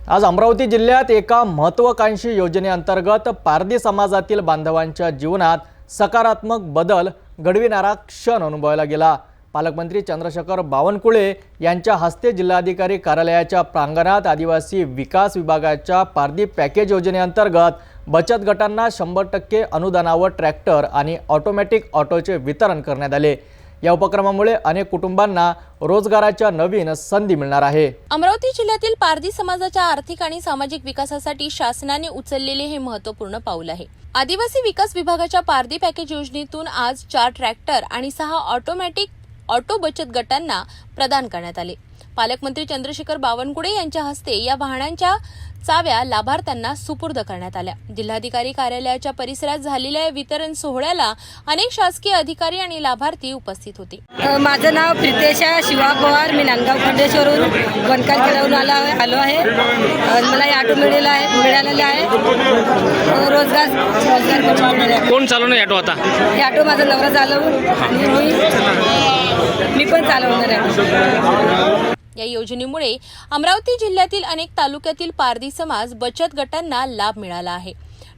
आज अमरावती जिल्ह्यात एका महत्त्वाकांक्षी योजनेअंतर्गत पारधी समाजातील बांधवांच्या जीवनात सकारात्मक बदल घडविणारा क्षण अनुभवायला गेला। पालकमंत्री चंद्रशेखर बावनकुळे यांच्या हस्ते जिल्हाधिकारी कार्यालयाच्या प्रांगणात आदिवासी विकास विभागाच्या पारधी पॅकेज योजनेअंतर्गत बचत गटांना 100% अनुदानावर ट्रॅक्टर आणि ऑटोमॅटिक ऑटोचे वितरण करण्यात आले। या उपक्रमामुळे अनेक कुटुंबांना रोजगाराच्या नवीन संधी मिळणार आहे। अमरावती जिल्ह्यातील पारधी समाजाच्या आर्थिक आणि सामाजिक विकासासाठी शासनाने उचललेले हे महत्त्वपूर्ण पाऊल आहे। आदिवासी विकास विभागाच्या पारधी पॅकेज योजनेतून आज 4 ट्रॅक्टर आणि 6 ऑटोमॅटिक ऑटो बचत गटांना प्रदान करण्यात आले। पालकमंत्री चंद्रशेखर बावनकुळे यांच्या हस्ते या वाहनांच्या चाव्या लाभार्थ्यांना सुपूर्द करण्यात आल्या। जिल्हाधिकारी कार्यालयाच्या परिसरात झालेल्या या वितरण सोहळ्याला अनेक शासकीय अधिकारी आणि लाभार्थी उपस्थित होते। माझं नाव प्रितेशा शिवा पवार, मी नांदगाव खंडेश्वरहून बनकर खेळून आलो आहे। मला या ऑटो मिळालेला आहे। रोजगार कोण चालवणार ऑटो? आता या ऑटो माझा नवरा चालवून आणि मी पण चालवणार आहे। या योजनेमुळे अमरावती जिल्ह्यातील अनेक तालुक्यातील पारधी समाज बचत गटांना लाभ मिळाला आहे।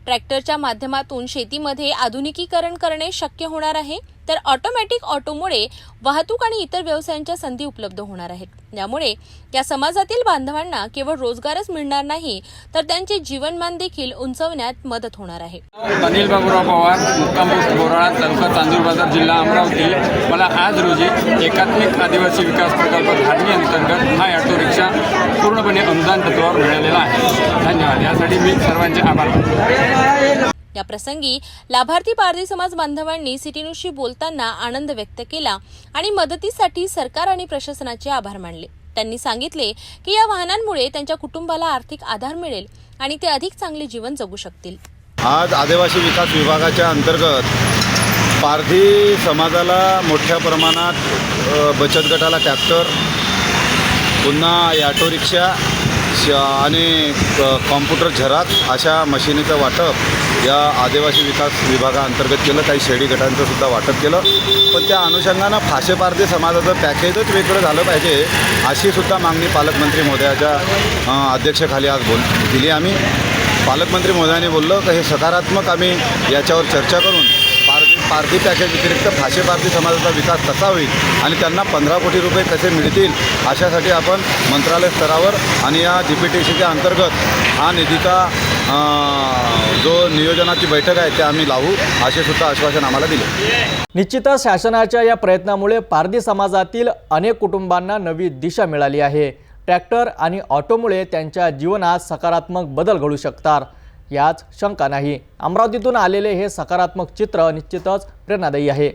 ट्रॅक्टरच्या माध्यमातून शेतीमध्ये आधुनिकीकरण करणे शक्य होणार आहे, तर ऑटोमॅटिक ऑटोमुळे वाहतूक आणि इतर व्यवसायांच्या संधी उपलब्ध होणार आहेत। यामुळे या समाजातील बांधवांना केवळ रोजगारच मिळणार नाही, तर त्यांचे जीवनमान देखील उंचावण्यात मदत होणार आहे। अनिल बाबूराव पवार, मुक्काम पोस्ट बोराळा, तालुका चांदूर बाजार, जिल्हा अमरावती। मला आज रोजी एकात्मिक आदिवासी विकास प्रकल्प धारणी अंतर्गत हा ऑटो रिक्षा पूर्णपणे अनुदान तत्वावर मिळालेला आहे। धन्यवाद। यासाठी मी सर्वांचे आभार मानतो। या प्रसंगी लाभार्थी पारधी समाज बांधवांनी सिटी न्यूजशी बोलताना आनंद व्यक्त केला आणि मदतीसाठी सरकार आणि प्रशासनाचे आभार मानले। त्यांनी सांगितले की या वाहनांमुळे त्यांच्या कुटुंबाला आर्थिक आधार मिळेल आणि ते अधिक चांगले जीवन जगू शकतील। आज आदिवासी विकास विभागाच्या अंतर्गत पारधी समाजाला मोठ्या प्रमाणात बचत गटाला ट्रॅक्टर, पुन्हा ऑटो रिक्षा आणि कॉम्प्युटर झेरॉक्स अशा मशिनीचं वाटप या आदिवासी विकास विभागाअंतर्गत केलं। काही शेडी गटांचं सुद्धा वाटप केलं, पण त्या अनुषंगानं फाशे पारधी समाजाचं पॅकेजच वेगळं झालं पाहिजे अशी सुद्धा मागणी पालकमंत्री महोदयाच्या अध्यक्षतेखाली आज दिली। आम्ही पालकमंत्री महोदयांनी बोललो की हे सकारात्मक आम्ही याच्यावर चर्चा करून पारधी पॅकेज व्यतिरिक्त फाशे पारधी समाजाचा विकास कसा होईल आणि त्यांना 15 कोटी रुपये कसे मिळतील अशासाठी आपण मंत्रालय स्तरावर आणि या GPTCच्या अंतर्गत हा निधीचा जो नियोजनाची बैठक आहे ते आम्ही लावू असे सुद्धा आश्वासन आम्हाला दिले। निश्चितच शासनाच्या या प्रयत्नामुळे पारधी समाजातील अनेक कुटुंबांना नवी दिशा मिळाली आहे। ट्रॅक्टर आणि ऑटोमुळे त्यांच्या जीवनात सकारात्मक बदल घडू शकतात यात शंका नाही। अमरावतीतून आलेले हे सकारात्मक चित्र निश्चितच प्रेरणादायी आहे।